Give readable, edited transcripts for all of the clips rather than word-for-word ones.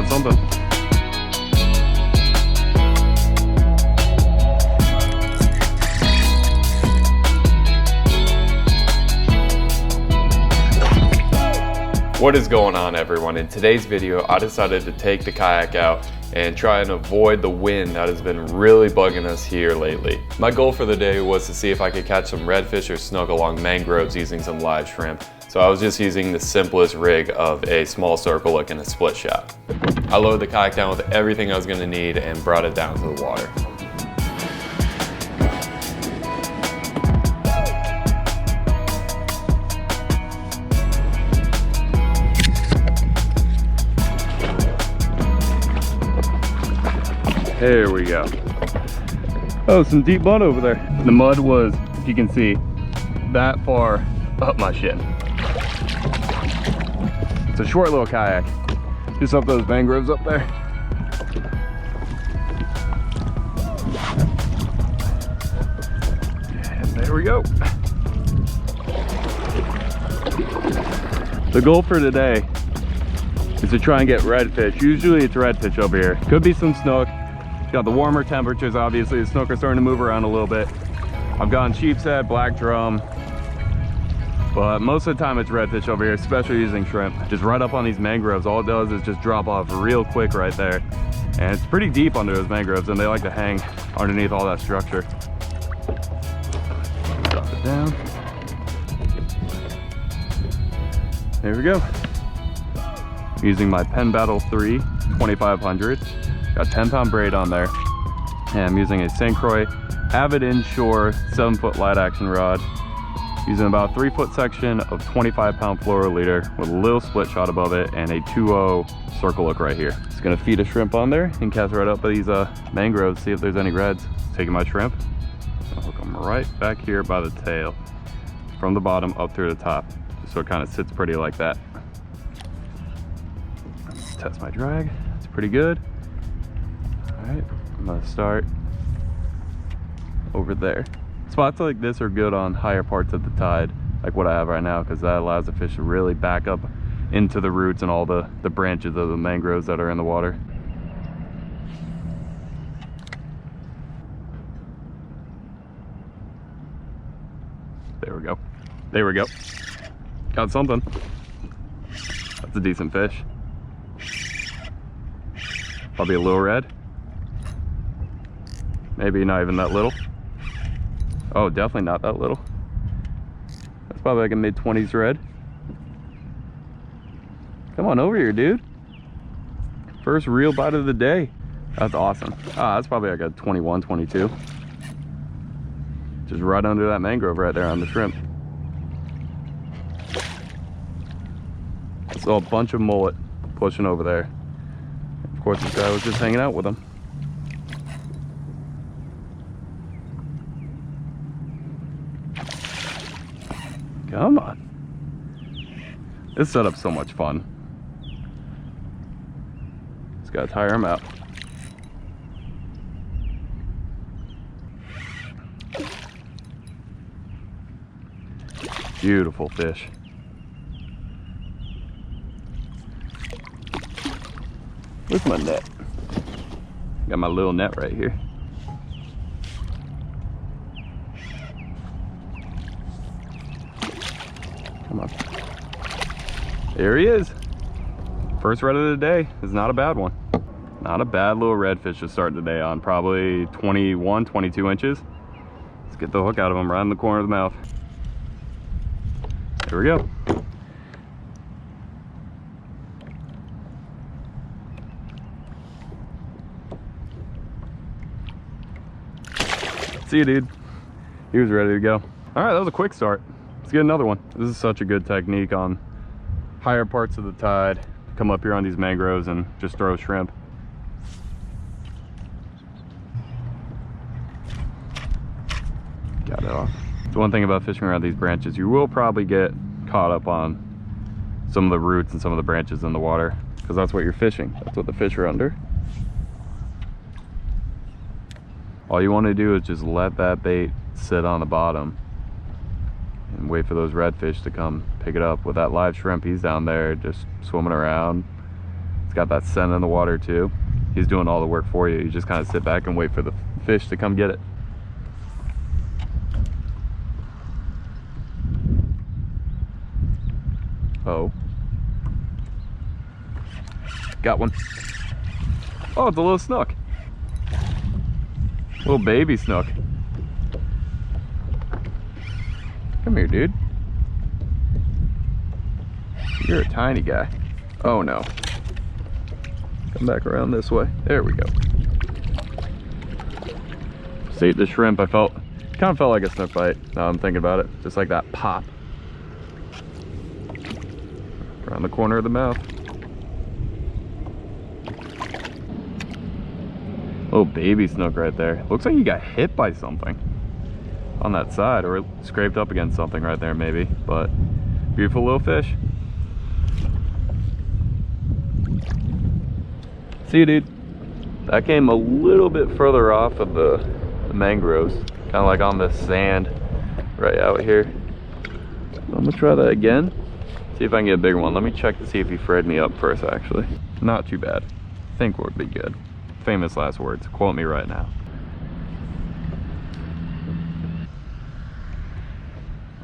Got something. What is going on, everyone? In today's video, I decided to take the kayak out and try and avoid the wind that has been really bugging us here lately. My goal for the day was to see if I could catch some redfish or snook along mangroves using some live shrimp. So I was just using the simplest rig of a small circle hook and a split shot. I loaded the kayak down with everything I was gonna need and brought it down to the water. There we go. Oh, some deep mud over there. The mud was, if you can see, that far up my shin. It's a short little kayak, just up those mangroves up there. And there we go. The goal for today is to try and get redfish. Usually it's redfish over here. Could be some snook. Got the warmer temperatures, obviously. The snook are starting to move around a little bit. I've gotten sheepshead, black drum, but most of the time it's redfish over here, especially using shrimp. Just right up on these mangroves. All it does is just drop off real quick right there. And it's pretty deep under those mangroves, and they like to hang underneath all that structure. Drop it down. There we go. Using my Penn Battle 3 2500. Got 10-pound braid on there, and I'm using a St. Croix Avid Inshore 7-foot light action rod, using about a 3-foot section of 25-pound fluoroleader with a little split shot above it and a 2.0 circle hook right here. Just gonna feed a shrimp on there and cast right up by these mangroves, see if there's any reds. Taking my shrimp, I'll hook them right back here by the tail, from the bottom up through the top, just so it kind of sits pretty like that. Let's test my drag. It's pretty good. Alright, I'm gonna start over there. Spots like this are good on higher parts of the tide, like what I have right now, because that allows the fish to really back up into the roots and all the branches of the mangroves that are in the water. There we go. There we go. Got something. That's a decent fish. Probably a little red. Maybe not even that little. Oh, definitely not that little. That's probably like a mid-20s red. Come on over here, dude. First real bite of the day. That's awesome. Ah, that's probably like a 21, 22. Just right under that mangrove right there on the shrimp. Saw a bunch of mullet pushing over there. Of course, this guy was just hanging out with them. Come on. This setup's so much fun. Just gotta tire him out. Beautiful fish. Where's my net? Got my little net right here. Come on. There he is. First red of the day. Is not a bad one. Not a bad little redfish to start the day on. Probably 21, 22 inches. Let's get the hook out of him right in the corner of the mouth. There we go. See you, dude. He was ready to go. All right, that was a quick start. Let's get another one. This is such a good technique on higher parts of the tide. Come up here on these mangroves and just throw shrimp. Got it off. The one thing about fishing around these branches, you will probably get caught up on some of the roots and some of the branches in the water, because that's what you're fishing. That's what the fish are under. All you want to do is just let that bait sit on the bottom and wait for those redfish to come pick it up. With that live shrimp, he's down there just swimming around, It's got that scent in the water too. He's doing all the work for you. You just kind of sit back and wait for the fish to come get it. Oh. Got one. Oh, it's a little snook. Little baby snook. Come here, dude. You're a tiny guy. Oh no. Come back around this way. There we go. Just ate the shrimp. I kind of felt like a snook bite. Now I'm thinking about it. Just like that pop. Around the corner of the mouth. Oh, baby snook right there. Looks like he got hit by something on that side, or scraped up against something right there maybe. But beautiful little fish. See you, dude. That came a little bit further off of the mangroves, kind of like on the sand right out here. I'm gonna try that again, see if I can get a bigger one. Let me check to see if he frayed me up first. Actually, not too bad. I think would be good. Famous last words, quote me right now.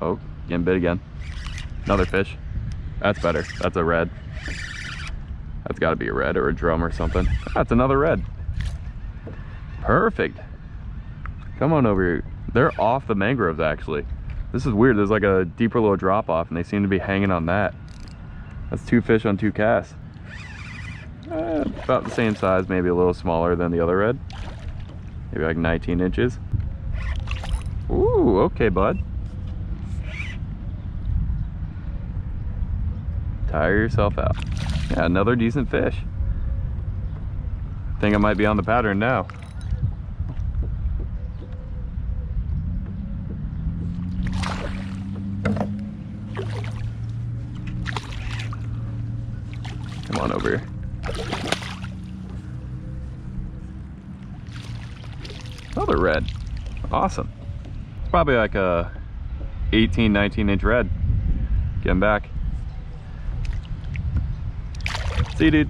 Oh, getting bit again. Another fish. That's better. That's a red. That's got to be a red or a drum or something. That's another red. Perfect. Come on over here. They're off the mangroves actually. This is weird. There's like a deeper little drop off and they seem to be hanging on that. That's 2 fish on 2 casts. About the same size, maybe a little smaller than the other red. Maybe like 19 inches. Ooh, okay, bud. Tire yourself out. Yeah, another decent fish. I think I might be on the pattern now. Come on over here. Another red. Awesome. It's probably like a 18, 19 inch red. Get him back. See you, dude.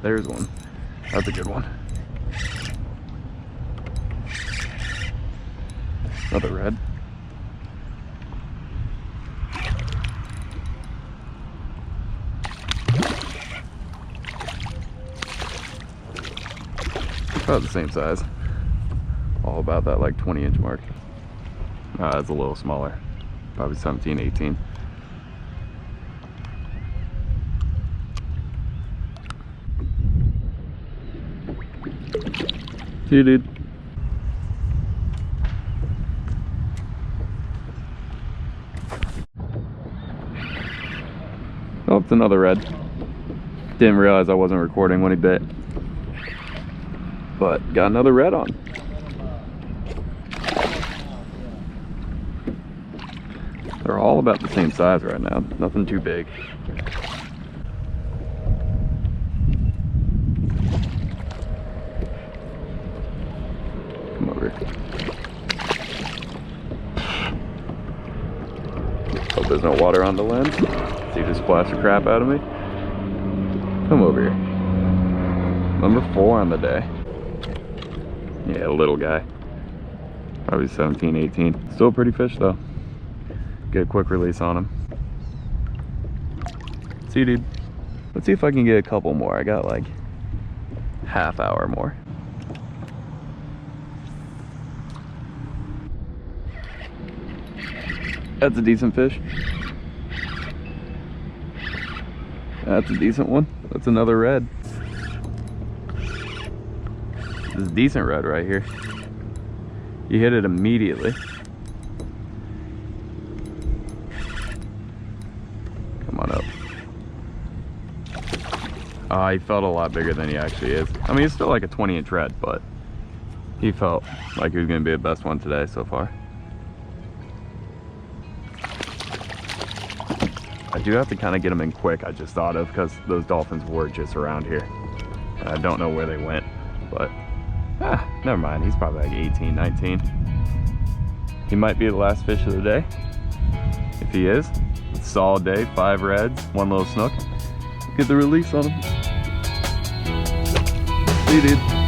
There's one. That's a good one. Another red. About the same size. All about that like 20 inch mark. It's a little smaller. Probably 17, 18. See you, dude. Oh, it's another red. Didn't realize I wasn't recording when he bit. But got another red on. They're all about the same size right now. Nothing too big. Come over. Hope there's no water on the lens. So you just splash the crap out of me. Come over here. Number 4 on the day. Yeah, little guy. Probably 17, 18. Still a pretty fish though. Get a quick release on him. See you, dude. Let's see if I can get a couple more. I got like half hour more. That's a decent fish. That's a decent one. That's another red. This is a decent red right here. You hit it immediately. Come on up. Oh, he felt a lot bigger than he actually is. I mean, it's still like a 20 inch red, but he felt like he was gonna be the best one today so far. I do have to kind of get them in quick, I just thought of, because those dolphins were just around here. And I don't know where they went, but Ah, never mind. He's probably like 18, 19. He might be the last fish of the day. If he is, it's a solid day. 5 reds, 1 little snook. Get the release on him. See you, dude.